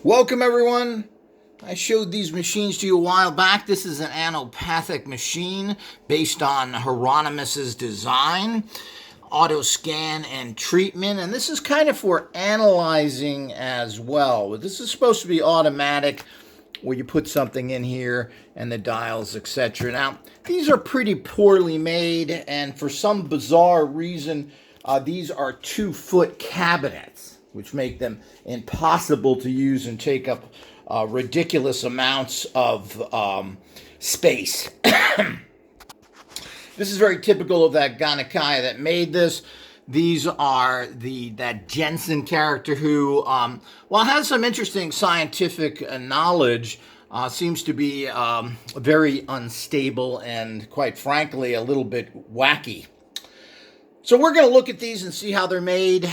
Welcome everyone. I showed these machines to you a while back. This is an anopathic machine based on Hieronymus's design, auto scan and treatment, and this is kind of for analyzing as well. But this is supposed to be automatic, where you put something in here and the dials, etc. Now, these are pretty poorly made, and for some bizarre reason, these are 2-foot cabinets, which make them impossible to use and take up ridiculous amounts of space. This is very typical of that Ganakai that made this. These are that Jensen character who, while has some interesting scientific knowledge, seems to be very unstable and, quite frankly, a little bit wacky. So we're going to look at these and see how they're made.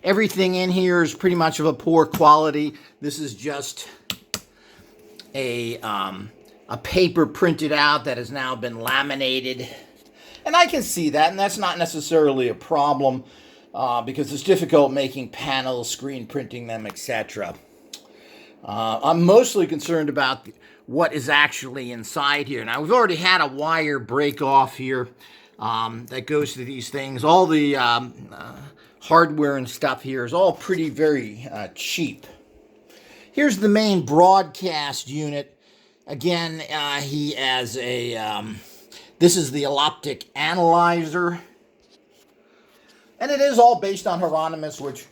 Everything in here is pretty much of a poor quality. This is just a paper printed out that has now been laminated. And I can see that, and that's not necessarily a problem because it's difficult making panels, screen printing them, etc. I'm mostly concerned about what is actually inside here. Now, we've already had a wire break off here that goes to these things. All the hardware and stuff here is all very cheap. Here's the main broadcast unit. Again, he has a... this is the Eloptic analyzer. And it is all based on Hieronymus, which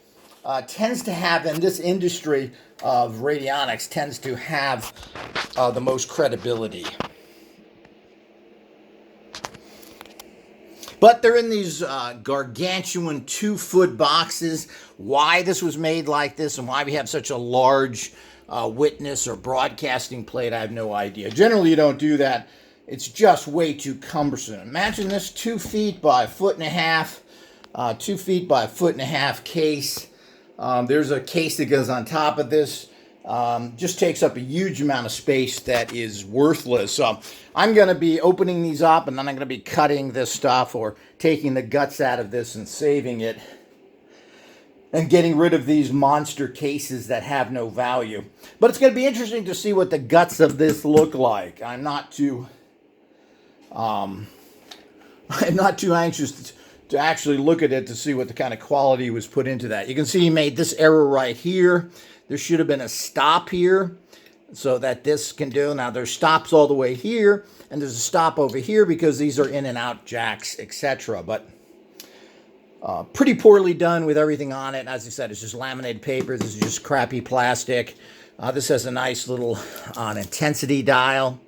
tends to have, in this industry of radionics, tends to have the most credibility. But they're in these gargantuan 2-foot boxes. Why this was made like this and why we have such a large witness or broadcasting plate, I have no idea. Generally, you don't do that. It's just way too cumbersome. Imagine this 2 feet by 1.5 feet, 2 feet by 1.5 foot case. There's a case that goes on top of this. Just takes up a huge amount of space that is worthless. So I'm going to be opening these up, and then I'm going to be cutting this stuff or taking the guts out of this and saving it and getting rid of these monster cases that have no value. But it's going to be interesting to see what the guts of this look like. I'm not too anxious to actually look at it to see what the kind of quality was put into that. You can see he made this error right here. There should have been a stop here so that this can do. Now there's stops all the way here, and there's a stop over here because these are in and out jacks, etc. But pretty poorly done with everything on it. As I said, it's just laminated paper. This is just crappy plastic. This has a nice little intensity dial,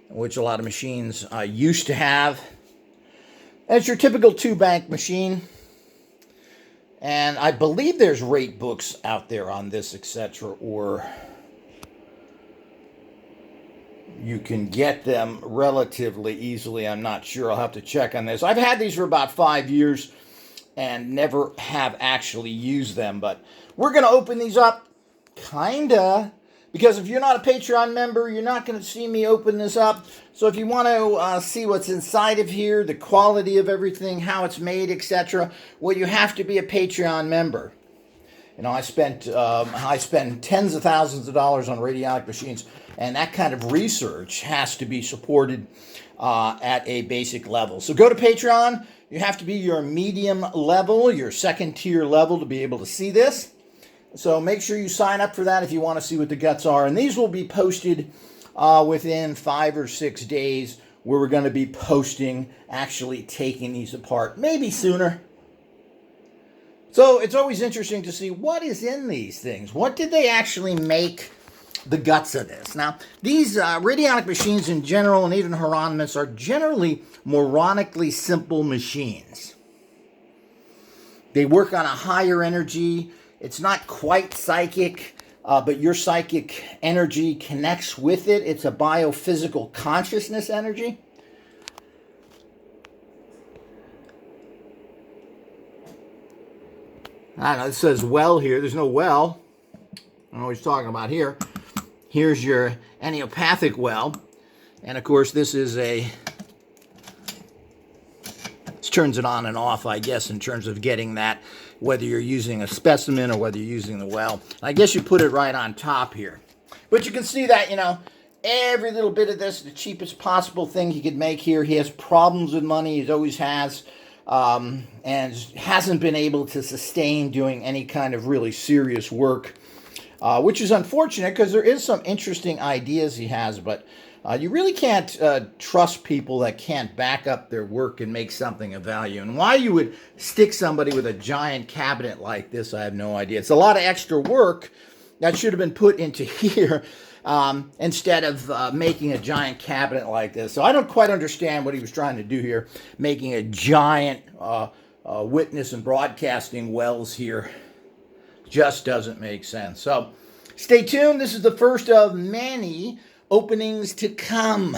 which a lot of machines used to have. And it's your typical 2-bank machine. And I believe there's rate books out there on this, etc. Or you can get them relatively easily. I'm not sure. I'll have to check on this. I've had these for about 5 years and never have actually used them. But we're going to open these up, kinda. Because if you're not a Patreon member, you're not going to see me open this up. So if you want to see what's inside of here, the quality of everything, how it's made, etc., well, you have to be a Patreon member. You know, I spend tens of thousands of dollars on radionic machines, and that kind of research has to be supported at a basic level. So go to Patreon. You have to be your medium level, your second tier level to be able to see this. So make sure you sign up for that if you want to see what the guts are. And these will be posted within 5 or 6 days, where we're going to be posting, actually taking these apart. Maybe sooner. So it's always interesting to see what is in these things. What did they actually make the guts of this? Now, these radionic machines in general, and even Hieronymus, are generally moronically simple machines. They work on a higher energy. It's not quite psychic, but your psychic energy connects with it. It's a biophysical consciousness energy. I don't know, it says well here. There's no well. I don't know what he's talking about here. Here's your anopathic well. And of course, this is this turns it on and off, I guess, in terms of getting that whether you're using a specimen or whether you're using the well. I guess you put it right on top here. But you can see that, every little bit of this, the cheapest possible thing he could make here. He has problems with money, he always has, and hasn't been able to sustain doing any kind of really serious work, which is unfortunate because there is some interesting ideas he has, but you really can't trust people that can't back up their work and make something of value. And why you would stick somebody with a giant cabinet like this, I have no idea. It's a lot of extra work that should have been put into here instead of making a giant cabinet like this. So I don't quite understand what he was trying to do here, making a giant witness and broadcasting wells here. Just doesn't make sense. So stay tuned. This is the first of many openings to come.